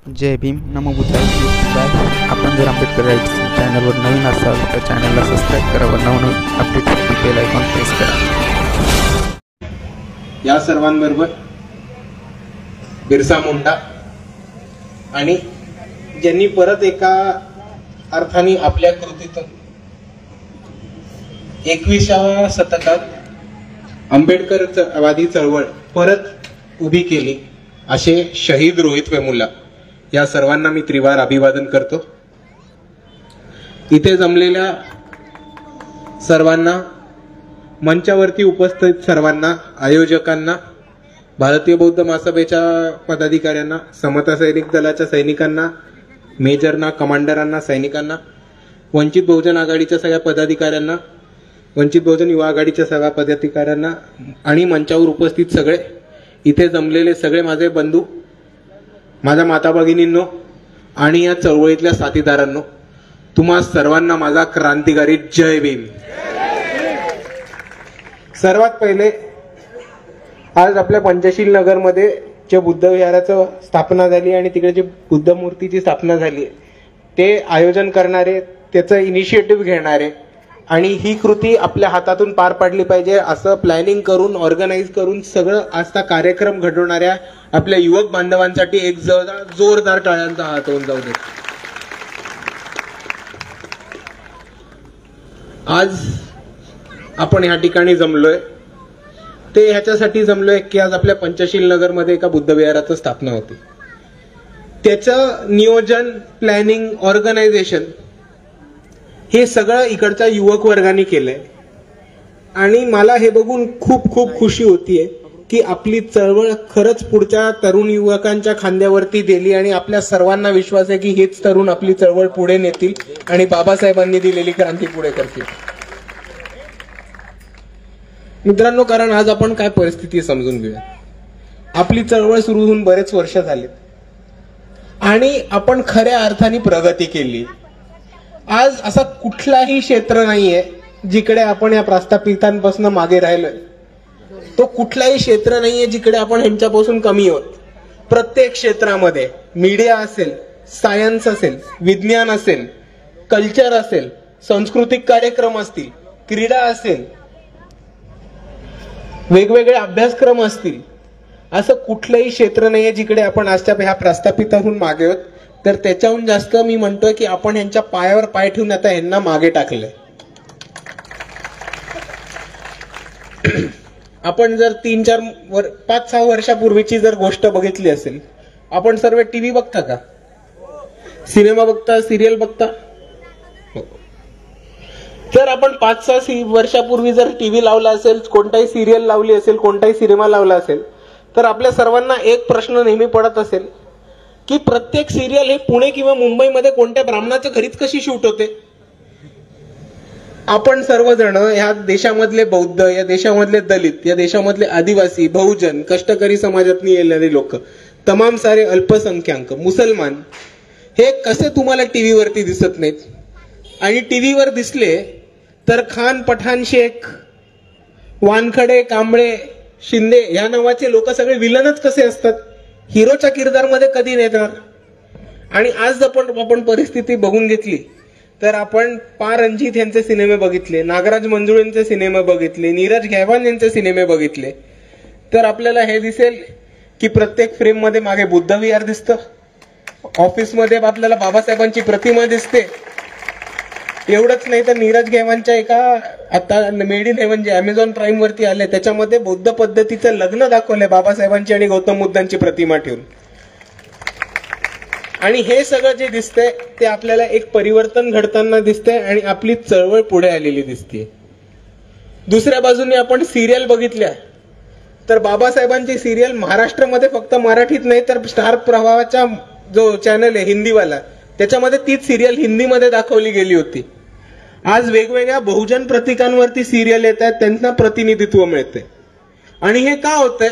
जय भीम नमो बुद्धाय. आपण जर आंबेडकर राईट्स चॅनलवर नवीन असाल तर चॅनलला सबस्क्राईब करा व नवनवीन अपडेटसाठी बेल आयकॉन प्रेस करा. या सर्वांबरोबर बिरसा मुंडा आणि ज्यांनी परत एका अर्थाने आपल्या कृतीतून 21व्या शतकात आंबेडकरवादी चळवळ परत उभी केली असे शहीद रोहित वेमुला या सर्वांना मी त्रिवार अभिवादन करतो. इथे जमलेल्या सर्वांना, मंचावरती उपस्थित सर्वांना, आयोजकांना, भारतीय बौद्ध महासभेच्या पदाधिकाऱ्यांना, समता सैनिक दलाच्या सैनिकांना, मेजरना, कमांडरांना, सैनिकांना, वंचित बहुजन आघाडीच्या सगळ्या पदाधिकाऱ्यांना, वंचित बहुजन युवा आघाडीच्या सगळ्या पदाधिकाऱ्यांना आणि मंचावर उपस्थित सगळे, इथे जमलेले सगळे माझे बंधू, माझ्या माता भगिनींनो आणि या चळवळीतल्या साथीदारांनो, तुम्हा सर्वांना माझा क्रांतिकारी जय भीम. सर्वात पहिले आज आपल्या पंचशील नगरमध्ये जे बुद्ध विहाराचं स्थापना झाली आणि तिकडे जे बुद्ध मूर्तीची स्थापना झाली ते आयोजन करणारे, त्याचं इनिशिएटिव्ह घेणारे आणि ही कृती आपल्या हातातून पार पाडली पाहिजे असं प्लॅनिंग करून, ऑर्गनाईज करून सगळं आजचा कार्यक्रम घडवणाऱ्या आपल्या युवक बांधवांसाठी एक जोरदार टाळ्यांचा हात होऊन जाऊ दे. आज आपण ह्या ठिकाणी जमलोय ते ह्याच्यासाठी जमलोय की आज आपल्या पंचशील नगरमध्ये एका बुद्ध विहाराचं स्थापना होती. त्याचं नियोजन, प्लॅनिंग, ऑर्गनायझेशन हे सगळं इकडच्या युवक वर्गाने केलंय आणि मला हे बघून खूप खूप खुशी होतीये की आपली चळवळ खरंच पुढच्या तरुण युवकांच्या खांद्यावरती दिली आणि आपल्या सर्वांना विश्वास आहे की हेच तरुण आपली चळवळ पुढे नेतील आणि बाबासाहेबांनी दिलेली क्रांती पुढे करतील. मित्रांनो, कारण आज आपण काय परिस्थिती समजून घेऊया. आपली चळवळ सुरू होऊन बरेच वर्ष झाले आणि आपण खऱ्या अर्थाने प्रगती केली. आज असा कुठलाही क्षेत्र नाहीये जिकडे आपण या प्रस्थापितांपासून मागे राहिलोय. तो कुठलाही क्षेत्र नाहीये जिकडे आपण ह्यांच्यापासून कमी आहोत. प्रत्येक क्षेत्रामध्ये मीडिया असेल, सायन्स असेल, विज्ञान असेल, कल्चर असेल, सांस्कृतिक कार्यक्रम असतील, क्रीडा असेल, वेगवेगळे अभ्यासक्रम असतील, असं कुठलंही क्षेत्र नाहीये जिकडे आपण आजच्या ह्या प्रस्थापितांहून मागे आहोत. तर त्याच्याहून जास्त मी म्हणतोय की आपण यांच्या पायावर पाय ठेवून आता यांना मागे टाकलंय. आपण जर 5-6 वर्षापूर्वीची जर गोष्ट बघितली असेल, आपण सर्व टीव्ही बघता का? सिनेमा बघता, सिरियल बघता? जर आपण 5-6 वर्षापूर्वी जर टीव्ही लावला असेल, कोणताही सिरियल लावली असेल, कोणताही सिनेमा लावला असेल, तर आपल्या सर्वांना एक प्रश्न नेहमी पडत असेल की प्रत्येक सिरियल हे पुणे किंवा मुंबईमध्ये कोणत्या ब्राह्मणाच्या घरीच कशी शूट होते? आपण सर्वजण या देशामधले बौद्ध, या देशामधले दलित, या देशामधले आदिवासी, बहुजन, कष्टकरी समाजातून येणारे लोक, तमाम सारे अल्पसंख्याक, मुसलमान हे कसे तुम्हाला टीव्हीवरती दिसत नाहीत? आणि टीव्हीवर दिसले तर खान, पठाण, शेख, वानखडे, कांबळे, शिंदे या नावाचे लोक सगळे विलनच कसे असतात? हिरोच्या किरदारमध्ये कधी नेणार? आणि आज आपण परिस्थिती बघून घेतली तर आपण रणजित यांचे सिनेमे बघितले, नागराज मंजुळेंचे सिनेमे बघितले, नीरज गैवान यांचे सिनेमे बघितले, तर आपल्याला हे दिसेल की प्रत्येक फ्रेम मध्ये मागे बुद्ध विहार दिसतं, ऑफिसमध्ये आपल्याला बाबासाहेबांची प्रतिमा दिसते. एवढंच नाही तर नीरज गैवानच्या एका आता मेड इन हेवन जे अमेझॉन प्राईम वरती आले त्याच्यामध्ये बौद्ध पद्धतीचं लग्न दाखवलंय बाबासाहेबांची आणि गौतम बुद्धांची प्रतिमा ठेवून. आणि हे सगळं जे दिसतंय ते आपल्याला एक परिवर्तन घडताना दिसतंय आणि आपली चळवळ पुढे आलेली दिसते. दुसऱ्या बाजूने आपण सिरियल बघितल्या तर बाबासाहेबांची सिरियल महाराष्ट्रामध्ये फक्त मराठीत नाही तर स्टार प्रवाहाचा जो चॅनल आहे हिंदीवाला, त्याच्यामध्ये तीच सिरियल हिंदीमध्ये दाखवली गेली होती. आज वेगवेगळ्या बहुजन प्रतीकांवरती सिरियल येत आहेत, त्यांना प्रतिनिधित्व मिळते. आणि हे का होतंय?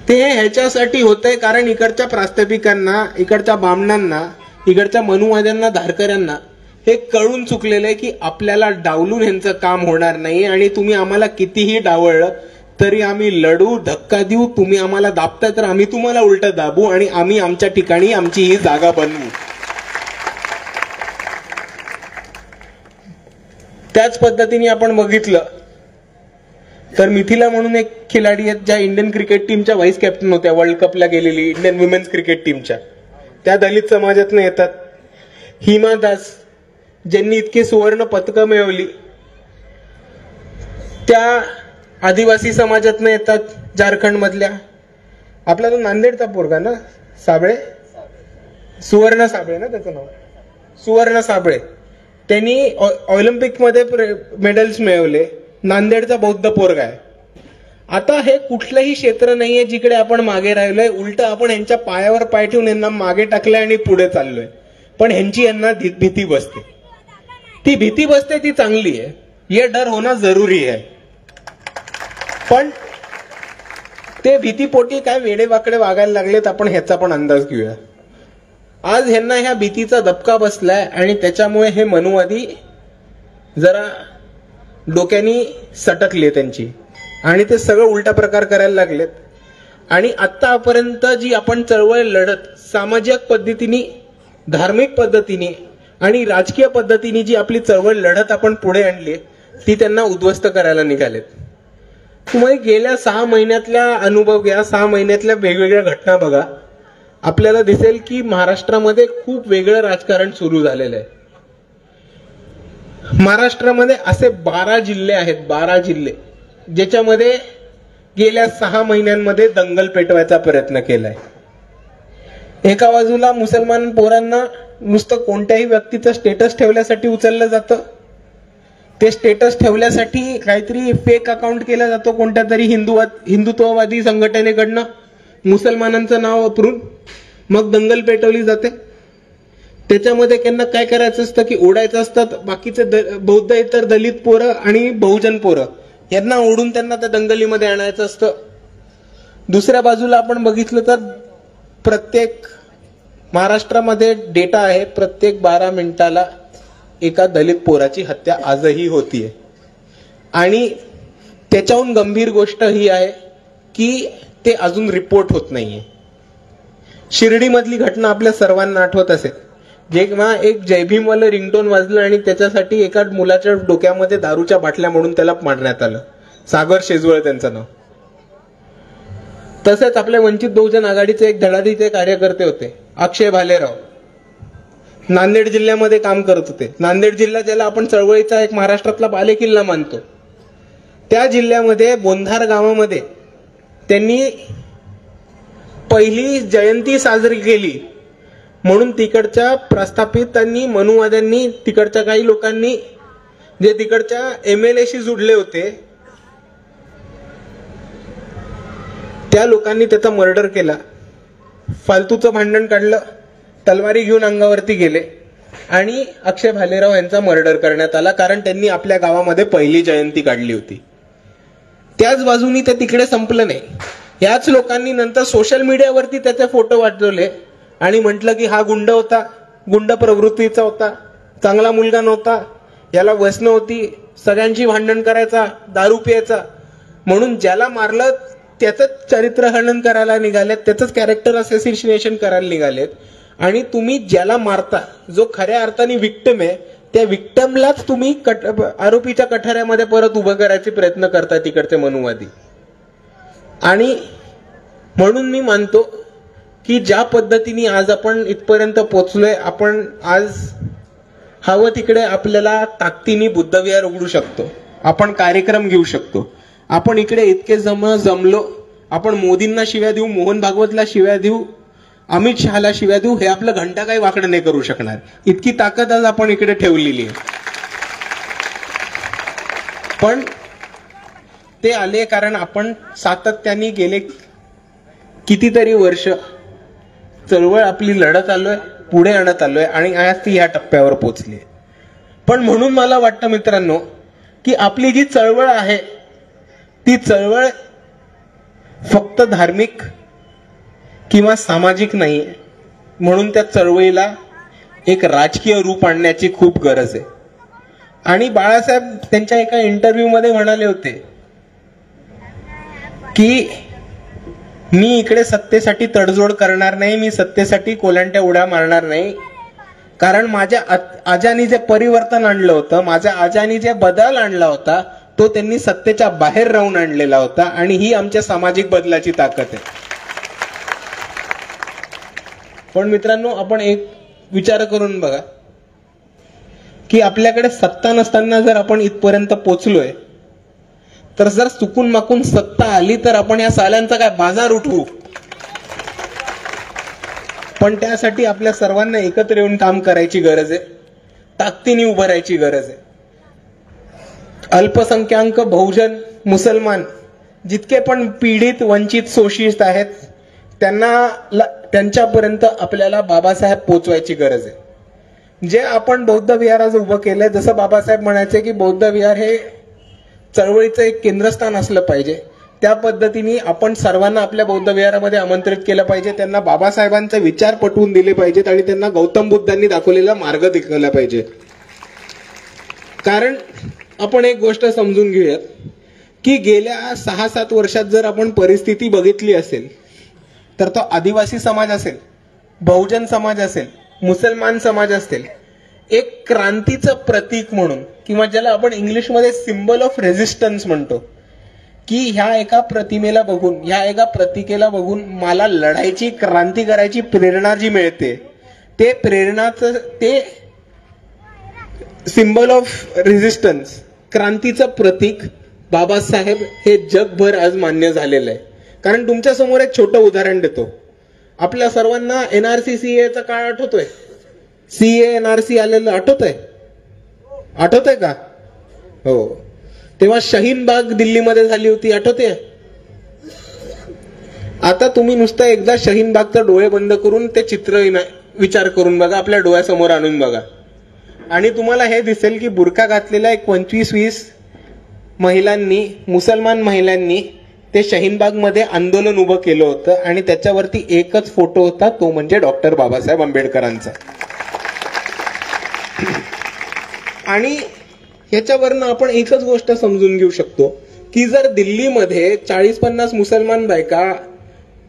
ते ह्याच्यासाठी होतंय कारण इकडच्या प्रास्ताविकांना, इकडच्या बामणांना, इकडच्या मनुवाद्यांना, धारकऱ्यांना हे कळून चुकलेलं आहे की आपल्याला डावलून ह्यांचं काम होणार नाही आणि तुम्ही आम्हाला कितीही डावळलं तरी आम्ही लढू, धक्का देऊ. तुम्ही आम्हाला दाबताय तर आम्ही तुम्हाला उलट दाबू आणि आम्ही आमच्या ठिकाणी आमची ही जागा बनवू. त्याच पद्धतीने आपण बघितलं तर मिथिला म्हणून एक खिलाडी आहेत ज्या इंडियन क्रिकेट टीमच्या व्हाईस कॅप्टन होत्या, वर्ल्ड कपला गेलेली इंडियन वुमेन्स क्रिकेट टीमच्या. त्या दलित समाजातून येतात. हिमा दास ज्यांनी इतकी सुवर्ण पदकं मिळवली त्या आदिवासी समाजातून येतात, झारखंड मधल्या. आपला तो नांदेडचा पोरगा ना, साबळे, सुवर्ण साबळे ना त्याचं नाव, सुवर्ण साबळे. त्यांनी ऑलिम्पिक मध्ये मेडल्स मिळवले. नांदेडचा बौद्ध पोरगा आहे. आता हे कुठलंही क्षेत्र नाहीये जिकडे आपण मागे राहिलोय. उलट आपण यांच्या पायावर पाय ठेवून यांना मागे टाकलंय आणि पुढे चाललोय. पण ह्यांची यांना भीती बसते. ती भीती बसते ती चांगली आहे, ये डर होना जरुरी आहे. पण ते भीतीपोटी काय वेडेवाकडे वागायला लागलेत आपण ह्याचा पण अंदाज घेऊया. आज ह्यांना ह्या भीतीचा धपका बसलाय आणि त्याच्यामुळे हे मनुवादी जरा डोक्यानी सटकले त्यांची आणि ते सगळं उलटा प्रकार करायला लागलेत. आणि आतापर्यंत जी आपण चळवळ लढत सामाजिक पद्धतीने, धार्मिक पद्धतीने आणि राजकीय पद्धतीने जी आपली चळवळ लढत आपण पुढे आणली ती त्यांना उद्ध्वस्त करायला निघालेत. तुम्ही गेल्या 6 महिन्यातल्या अनुभव घ्या, 6 महिन्यातल्या वेगवेगळ्या घटना बघा. आपल्याला दिसेल की महाराष्ट्रामध्ये खूप वेगळं राजकारण सुरू झालेलं आहे. महाराष्ट्रामध्ये असे 12 जिल्हे आहेत, 12 जिल्हे ज्याच्यामध्ये गेल्या 6 महिन्यांमध्ये दंगल पेटवायचा प्रयत्न केलाय. एका बाजूला मुसलमान पोरांना नुसतं कोणत्याही व्यक्तीचं स्टेटस ठेवण्यासाठी उचललं जातं. ते स्टेटस ठेवण्यासाठी काहीतरी फेक अकाउंट केला जातो कोणत्या तरी हिंदुत्ववादी संघटनेकडनं, मुसलमानांचं नाव वापरून मग दंगल पेटवली जाते. त्याच्यामध्ये त्यांना काय करायचं असतं की ओढायचं असतं बाकीचे बौद्ध इतर दलित पोरं आणि बहुजन पोरं यांना ओढून त्यांना त्या दंगलीमध्ये आणायचं असतं. दुसऱ्या बाजूला आपण बघितलं तर प्रत्येक महाराष्ट्रामध्ये डेटा आहे, प्रत्येक 12 मिनिटाला एका दलित पोराची हत्या आजही होतीये. आणि त्याच्याहून गंभीर गोष्ट ही आहे की ते अजून रिपोर्ट होत नाहीये. शिर्डीमधली घटना आपल्या सर्वांना आठवत असेल, जेव्हा एक जयभीमवालं रिंगटोन वाजलं आणि त्याच्यासाठी एका मुलाच्या डोक्यामध्ये दारूच्या बाटल्या म्हणून त्याला मारण्यात आलं. सागर शेजवळ त्यांचं नाव. तसेच आपल्या वंचित बहुजन आघाडीचे एक धडाडीचे कार्यकर्ते होते अक्षय भालेराव, नांदेड जिल्ह्यामध्ये काम करत होते. नांदेड जिल्हा ज्याला आपण चळवळीचा एक महाराष्ट्रातला बालेकिल्ला मानतो, त्या जिल्ह्यामध्ये बोंधार गावामध्ये त्यांनी पहिली जयंती साजरी केली म्हणून तिकडच्या प्रस्थापितांनी, मनुवाद्यांनी, तिकडच्या काही लोकांनी जे तिकडच्या MLA-शी जुडले होते त्या लोकांनी त्याचा मर्डर केला. फालतूचं भांडण काढलं, तलवारी घेऊन अंगावरती गेले आणि अक्षय भालेराव यांचा मर्डर करण्यात आला कारण त्यांनी आपल्या गावामध्ये पहिली जयंती काढली होती. त्याच बाजूनी ते तिकडे संपलं नाही. याच लोकांनी नंतर सोशल मीडियावरती त्याचे फोटो वाढवले आणि म्हटलं की हा गुंड होता, गुंड प्रवृत्तीचा होता, चांगला मुलगा नव्हता, याला व्यसनं होती, सगळ्यांची भांडण करायचा, दारू प्यायचा, म्हणून ज्याला मारलं त्याचंच चरित्रहनन करायला निघालेत, त्याचंच कॅरेक्टर असॅसिनेशन करायला निघालेत. आणि तुम्ही ज्याला मारता, जो खऱ्या अर्थाने विक्टिम आहे, त्या विक्टिमलाच तुम्ही आरोपीच्या कठाऱ्यामध्ये परत उभं करायचे प्रयत्न करताय तिकडचे मनुवादी. आणि म्हणून मी मानतो की ज्या पद्धतीने आज आपण इथपर्यंत पोहोचलोय, आपण आज हवं तिकडे आपल्याला ताकदीने बुद्धविहार उघडू शकतो, आपण कार्यक्रम घेऊ शकतो, आपण इकडे इतके जमलो, आपण मोदींना शिव्या देऊ, मोहन भागवतला शिव्या देऊ, अमित शहाला शिव्या देऊ, हे आपलं घंटा काही वाकडं नाही करू शकणार. इतकी ताकद आज आपण इकडे ठेवलेली आहे. पण ते आले कारण आपण सातत्याने गेले कितीतरी वर्ष चळवळ आपली लढत आलोय, पुढे आणत आलोय आणि आज ती ह्या टप्प्यावर पोहोचली. पण म्हणून मला वाटतं मित्रांनो की आपली जी चळवळ आहे ती चळवळ फक्त धार्मिक किंवा सामाजिक नाही, म्हणून त्या चळवळीला एक राजकीय रूप आणण्याची खूप गरज आहे. आणि बाळासाहेब त्यांच्या एका इंटरव्ह्यू मध्ये म्हणाले होते की मी इकडे सत्तेसाठी तडजोड करणार नाही, मी सत्तेसाठी कोलांट्या उड्या मारणार नाही, कारण माझ्या आजानी जे परिवर्तन आणलं होतं, माझ्या आजानी जे बदल आणला होता तो त्यांनी सत्तेच्या बाहेर राहून आणलेला होता, आणि ही आमच्या सामाजिक बदलाची ताकद आहे. पण मित्रांनो, आपण एक विचार करून बघा की आपल्याकडे सत्ता नसताना जर आपण इथपर्यंत पोचलोय, तर जर चुकून माकून सत्ता आली तर आपण या साल्यांचा काय बाजार उठवू. पण त्यासाठी आपल्या सर्वांना एकत्र येऊन काम करायची गरज आहे, ताकदीने उभं राहायची गरज आहे. अल्पसंख्याक, बहुजन, मुसलमान जितके पण पीडित, वंचित, शोषित आहेत त्यांच्यापर्यंत आपल्याला बाबासाहेब पोचवायची गरज आहे. जे आपण बौद्ध विहार आज उभं केलंय, जसं बाबासाहेब म्हणायचे की बौद्ध विहार हे चळवळीचं एक केंद्रस्थान असलं पाहिजे, त्या पद्धतीने आपण सर्वांना आपल्या बौद्ध विहारामध्ये आमंत्रित केलं पाहिजे. त्यांना बाबासाहेबांचे विचार पटवून दिले पाहिजेत आणि त्यांना गौतम बुद्धांनी दाखवलेला मार्ग दाखवला पाहिजे. कारण आपण एक गोष्ट समजून घेऊयात की गेल्या 6-7 वर्षात जर आपण परिस्थिती बघितली असेल तर तो आदिवासी समाज असेल, बहुजन समाज असेल, मुसलमान समाज असेल, एक क्रांतीचं प्रतीक म्हणून, किंवा ज्याला आपण इंग्लिशमध्ये सिम्बल ऑफ रेझिस्टन्स म्हणतो, की ह्या एका प्रतिमेला बघून, ह्या एका प्रतीकेला बघून मला लढायची, क्रांती करायची प्रेरणा जी मिळते, ते प्रेरणाचं, ते सिम्बल ऑफ रेझिस्टन्स, क्रांतीचं प्रतीक बाबासाहेब हे जगभर आज मान्य झालेलं आहे. कारण तुमच्या समोर एक छोटं उदाहरण देतो. आपल्या सर्वांना NRC CA काळ आठवतोय? CA NRC आलेलं आठवतंय का? हो. तेव्हा शाहीन बाग दिल्लीमध्ये झाली होती, आठवते? आता तुम्ही नुसतं एकदा शाहीन बागचं डोळे बंद करून ते चित्र विचार करून बघा, आपल्या डोळ्यासमोर आणून बघा, आणि तुम्हाला हे दिसेल की बुरखा घातलेल्या एक 25-20 महिलांनी, मुसलमान महिलांनी ते शाहीनबाग मध्ये आंदोलन उभं केलं होतं, आणि त्याच्यावरती एकच फोटो होता, तो म्हणजे डॉक्टर बाबासाहेब आंबेडकरांचा. आणि ह्याच्यावरनं आपण एकच गोष्ट समजून घेऊ शकतो की जर दिल्लीमध्ये 40-50 मुसलमान बायका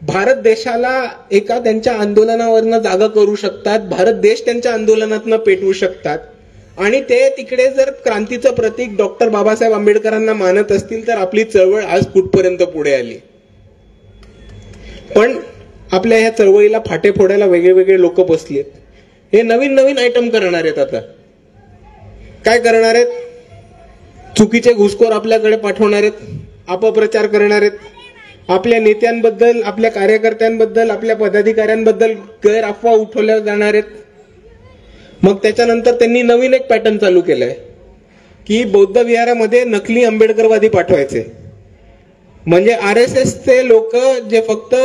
भारत देशाला एका त्यांच्या आंदोलनावरनं जागा करू शकतात, भारत देश त्यांच्या आंदोलनातनं पेटवू शकतात, आणि ते तिकडे जर क्रांतीचं प्रतीक डॉक्टर बाबासाहेब आंबेडकरांना मानत असतील, तर आपली चळवळ आज कुठपर्यंत पुढे आली. पण आपल्या ह्या चळवळीला फाटे फोडायला वेगळे वेगळे लोक बसलेत. हे नवीन नवीन आयटम करणार आहेत. आता काय करणार आहेत? चुकीचे घुसखोर आपल्याकडे पाठवणार आहेत, अपप्रचार करणार आहेत, आपल्या नेत्यांबद्दल, आपल्या कार्यकर्त्यांबद्दल, आपल्या पदाधिकाऱ्यांबद्दल गैर अफवा उठवल्या जाणार आहेत. मग त्याच्यानंतर त्यांनी नवीन एक पॅटर्न चालू केलाय की बौद्ध विहारामध्ये नकली आंबेडकरवादी पाठवायचे. म्हणजे RSS चे लोक जे फक्त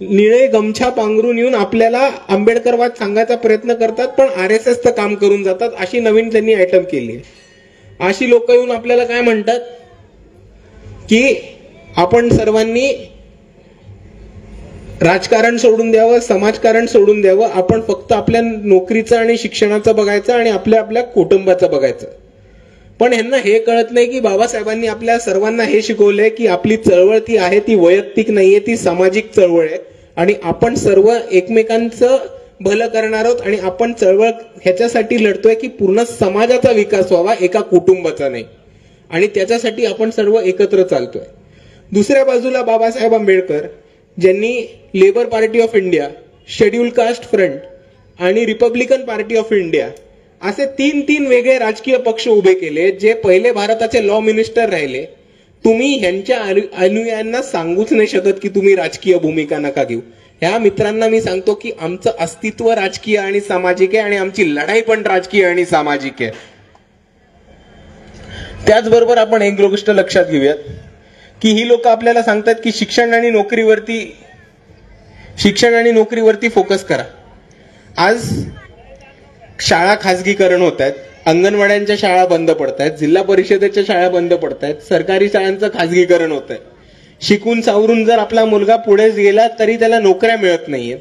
निळे गमछा पांघरून येऊन आपल्याला आंबेडकरवाद सांगायचा प्रयत्न करतात, पण RSSचं काम करून जातात, अशी नवीन त्यांनी आयटम केली. अशी लोक येऊन आपल्याला काय म्हणतात की आपण सर्वांनी राजकारण सोडून द्यावं, समाजकारण सोडून द्यावं, आपण फक्त आपल्या नोकरीचं आणि शिक्षणाचं बघायचं आणि आपल्या आपल्या कुटुंबाचं बघायचं. पण ह्यांना हे कळत नाही की बाबासाहेबांनी आपल्या सर्वांना हे शिकवलंय की आपली चळवळ ती आहे, ती वैयक्तिक नाहीये, ती सामाजिक चळवळ आहे, आणि आपण सर्व एकमेकांचं भलं करणार आहोत, आणि आपण चळवळ ह्याच्यासाठी लढतोय की पूर्ण समाजाचा विकास व्हावा, एका कुटुंबाचा नाही, आणि त्याच्यासाठी आपण सर्व एकत्र चालतोय. दुसऱ्या बाजूला बाबासाहेब आंबेडकर ज्यांनी Labour Party of India, Scheduled Caste Front आणि रिपब्लिकन पार्टी ऑफ इंडिया असे 3 वेगळे राजकीय पक्ष उभे केले, जे पहिले भारताचे लॉ मिनिस्टर राहिले. तुम्ही ह्यांच्या अनुयायांना सांगूच नाही शकत की तुम्ही राजकीय भूमिका नका घेऊ. ह्या मित्रांना मी सांगतो की आमचं अस्तित्व राजकीय आणि सामाजिक आहे, आणि आमची लढाई पण राजकीय आणि सामाजिक आहे. त्याचबरोबर आपण एक गोष्ट लक्षात घेऊयात की ही लोक आपल्याला सांगतात की शिक्षण आणि नोकरीवरती फोकस करा. आज शाळा खासगीकरण होत आहेत, अंगणवाड्यांच्या शाळा बंद पडत आहेत, जिल्हा परिषदेच्या शाळा बंद पडत आहेत, सरकारी शाळांचं खासगीकरण होत आहे. शिकून सावरून जर आपला मुलगा पुढे गेला तरी त्याला नोकऱ्या मिळत नाहीयेत.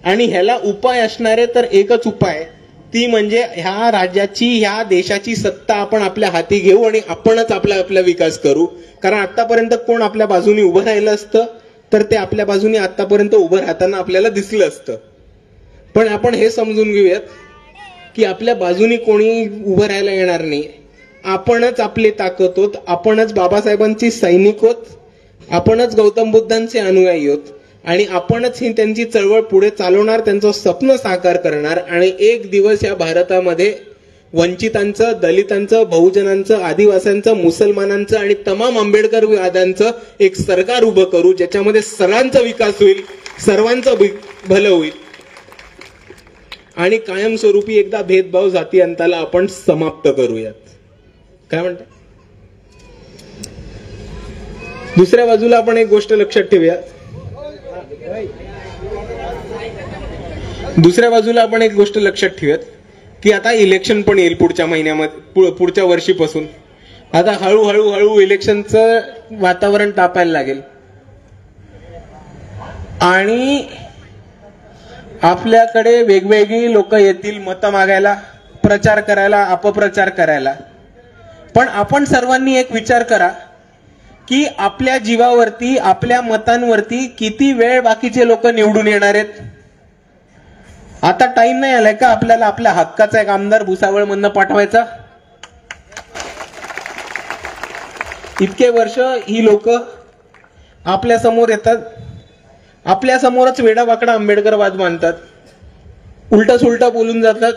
आणि ह्याला उपाय असणारे तर एकच उपाय ती म्हणजे ह्या राज्याची, ह्या देशाची सत्ता आपण आपल्या हाती घेऊ आणि आपणच आपला विकास करू. कारण आतापर्यंत कोण आपल्या बाजूने उभं राहिलं असतं तर ते आपल्या बाजूने आतापर्यंत उभं राहताना आपल्याला दिसलं असतं. पण आपण हे समजून घेऊयात की आपल्या बाजूने कोणी उभं राहायला येणार नाही. आपणच आपली ताकद होत, आपणच बाबासाहेबांची सैनिक होत, आपणच गौतम बुद्धांचे अनुयायी होत आणि आपणच ही त्यांची चळवळ पुढे चालवणार, त्यांचं स्वप्न साकार करणार आणि एक दिवस या भारतामध्ये वंचितांचं, दलितांचं, बहुजनांचं, आदिवासींचं, मुसलमानांचं आणि तमाम आंबेडकरवाद्यांचं एक सरकार उभं करू, ज्याच्यामध्ये सर्वांचा विकास होईल, सर्वांचं भलं होईल आणि कायमस्वरूपी एकदा भेदभाव जाती अंताला आपण समाप्त करूयात. काय म्हणता? दुसऱ्या बाजूला आपण एक गोष्ट लक्षात ठेवूया. की आता इलेक्शन पण येईल पुढच्या महिन्यामध्ये, पुढच्या वर्षीपासून. आता हळूहळू इलेक्शनचं वातावरण तापायला लागेल आणि आपल्याकडे वेगवेगळी लोक येतील मतं मागायला, प्रचार करायला, अपप्रचार करायला. पण आपण सर्वांनी एक विचार करा की आपल्या जीवावरती, आपल्या मतांवरती किती वेळ बाकीचे लोक निवडून येणार आहेत. आता टाइम नाही आलाय का आपल्याला आपल्या हक्काचा एक आमदार भुसावळ मधनं पाठवायचा? इतके वर्ष ही लोक आपल्या समोर येतात, आपल्या समोरच वेडावाकडा आंबेडकरवाद मानतात, उलटा सुलटा बोलून जातात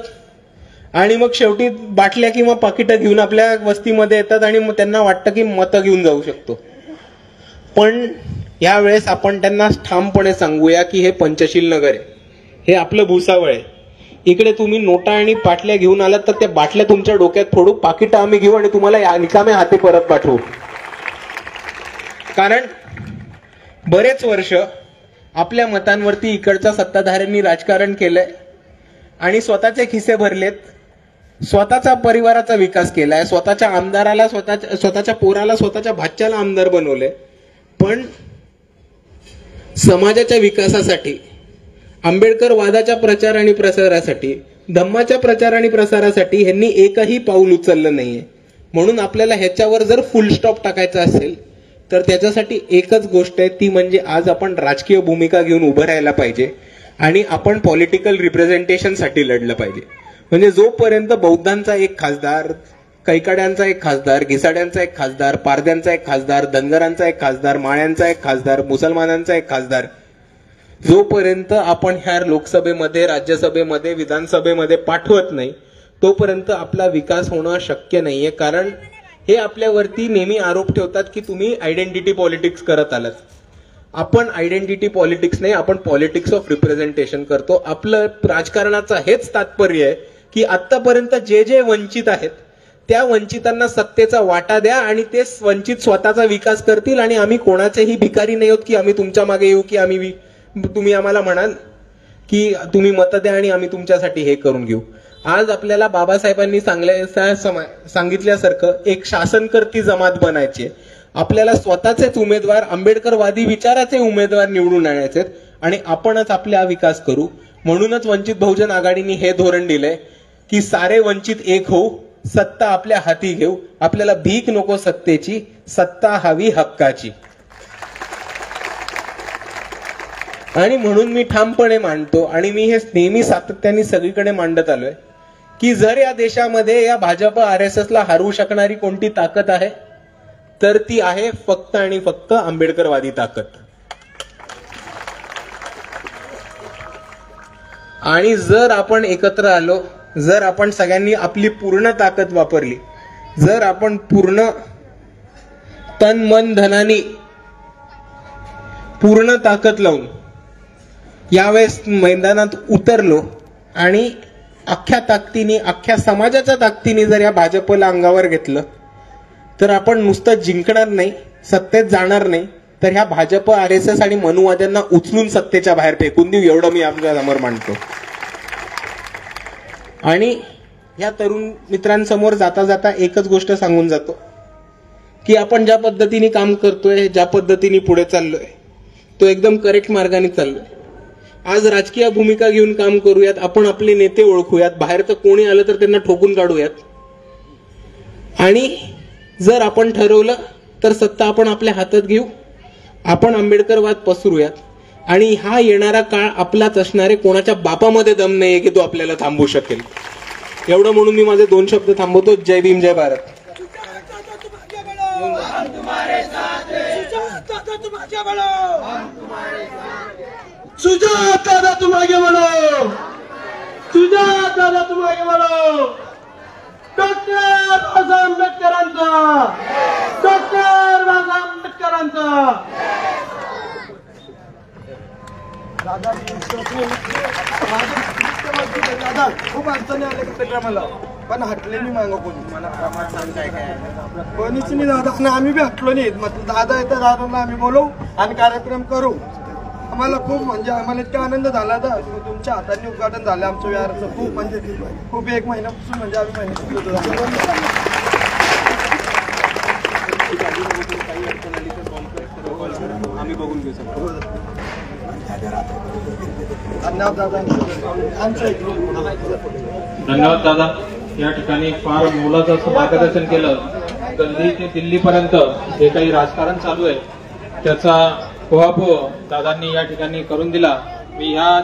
आणि मग शेवटी बाटल्या किंवा पाकिटं घेऊन आपल्या वस्तीमध्ये येतात आणि मग त्यांना वाटतं की मतं घेऊन जाऊ शकतो. पण यावेळेस आपण त्यांना ठामपणे सांगूया की हे पंचशील नगर आहे, हे आपलं भुसावळ आहे. इकडे तुम्ही नोटा आणि बाटल्या घेऊन आलात तर त्या बाटल्या तुमच्या डोक्यात फोडू, पाकिटं आम्ही घेऊ आणि तुम्हाला निकाम्या हाती परत पाठवू. कारण बरेच वर्ष आपल्या मतांवरती इकडच्या सत्ताधाऱ्यांनी राजकारण केलंय आणि स्वतःचे खिसे भरलेत, स्वतःचा परिवाराचा विकास केलाय, स्वतःच्या आमदाराला, स्वतःच्या पोराला, स्वतःच्या भाच्याला आमदार बनवले. पण समाजाच्या विकासासाठी, आंबेडकर वादाच्या प्रचार आणि प्रसारासाठी, धम्माच्या प्रचार आणि प्रसारासाठी ह्यांनी एकही पाऊल उचललं नाहीये. म्हणून आपल्याला ह्याच्यावर जर फुल स्टॉप टाकायचा असेल तर त्याच्यासाठी एकच गोष्ट आहे, ती म्हणजे आज आपण राजकीय भूमिका घेऊन उभं राहायला पाहिजे आणि आपण पॉलिटिकल रिप्रेझेंटेशनसाठी लढलं पाहिजे. म्हणजे जोपर्यंत बौद्धांचा एक खासदार, कैकाड्यांचा एक खासदार, घिसाड्यांचा एक खासदार, पारद्यांचा एक खासदार, धनगरांचा एक खासदार, माळ्यांचा एक खासदार, मुसलमानांचा एक खासदार, जोपर्यंत आपण ह्या लोकसभेमध्ये, राज्यसभेमध्ये, विधानसभेमध्ये पाठवत नाही तोपर्यंत आपला विकास होणं शक्य नाहीये. कारण हे आपल्यावरती नेहमी आरोप ठेवतात की तुम्ही आयडेंटिटी पॉलिटिक्स करत आलात. आपण आयडेंटिटी पॉलिटिक्स नाही, आपण पॉलिटिक्स ऑफ रिप्रेझेंटेशन करतो. आपलं राजकारणाचं हेच तात्पर्य आहे की आतापर्यंत जे जे वंचित आहेत त्या वंचितांना सत्तेचा वाटा द्या आणि ते वंचित स्वतःचा विकास करतील आणि आम्ही कोणाचेही भिकारी नाही आहोत की आम्ही तुमच्या मागे येऊ की तुम्ही आम्हाला म्हणाल की तुम्ही मतं द्या आणि आम्ही तुमच्यासाठी हे करून घेऊ. आज आपल्याला बाबासाहेबांनी सांगितल्यासारखं एक शासनकर्ती जमात बनायची. आपल्याला स्वतःचेच उमेदवार, आंबेडकरवादी विचाराचे उमेदवार निवडून आणायचे आणि आपणच आपला विकास करू. म्हणूनच वंचित बहुजन आघाडीने हे धोरण दिलंय की सारे वंचित एक होऊ, सत्ता आपल्या हाती घेऊ. आपल्याला भीक नको सत्तेची, सत्ता हवी हक्काची. आणि म्हणून मी ठामपणे मांडतो आणि मी हे नेहमी सातत्याने सगळीकडे मांडत आलोय की जर या देशामध्ये या भाजप RSS ला हरवू शकणारी कोणती ताकद आहे तर ती आहे फक्त आणि फक्त आंबेडकरवादी ताकद. आणि जर आपण एकत्र आलो, जर आपण सगळ्यांनी आपली पूर्ण ताकद वापरली, जर आपण पूर्ण तन मन धनानी पूर्ण ताकद लावून यावेळेस मैदानात उतरलो आणि अख्ख्या ताकदीने, अख्ख्या समाजाच्या ताकदीने जर या भाजपला अंगावर घेतलं तर आपण नुसतं जिंकणार नाही, सत्तेत जाणार नाही, तर ह्या भाजप RSS आणि मनुवाद्यांना उचलून सत्तेच्या बाहेर फेकून देऊ, एवढं मी आपल्या समोर मांडतो. आणि या तरुण मित्रांसमोर जाता जाता एकच गोष्ट सांगून जातो की आपण ज्या पद्धतीने काम करतोय, ज्या पद्धतीने पुढे चाललोय तो एकदम करेक्ट मार्गाने चाललोय. आज राजकीय भूमिका घेऊन काम करूयात, आपण आपले नेते ओळखूयात, बाहेर तर कोणी आलं तर त्यांना ठोकून काढूयात, आणि जर आपण ठरवलं तर सत्ता आपण आपल्या हातात घेऊ, आपण आंबेडकरवाद पसरूयात, आणि हा येणारा काळ आपलाच असणारे, कोणाच्या बापामध्ये दम नाहीये की तो आपल्याला थांबवू शकेल. एवढं म्हणून मी माझे 2 शब्द थांबवतो. जय भीम, जय भारत. सुजात दादा तुम आगे बढ़ो, सुजात दादा तुम आगे बढ़ो. डॉक्टर बाबासाहेब आंबेडकरांचा, डॉक्टर बाबासाहेब आंबेडकरांचा. दादा खूप अडचणी आल्या की मला, पण हटले नाही मागं कोणी, मला प्रमाण सांग काय काय कोणीच नाही दादा, आणि आम्ही बी हटलो नाही. म्हटलं दादा येतं, दादांना आम्ही बोलवू आणि कार्यक्रम करू. आम्हाला खूप म्हणजे आम्हाला इतका आनंद झाला तर तुमच्या हाताने उद्घाटन झालं आमचं विहाराचं. खूप म्हणजे खूप 1 महिन्यापासून म्हणजे आम्ही आम्ही बघून घेऊ. धन्यवाद दादा. धन्यवाद दादा. या ठिकाणी फार मोलाचं असं मार्गदर्शन केलं. गल्ली ते दिल्लीपर्यंत जे काही राजकारण चालू आहे त्याचा उहापोह दादांनी या ठिकाणी करून दिला. मी ह्या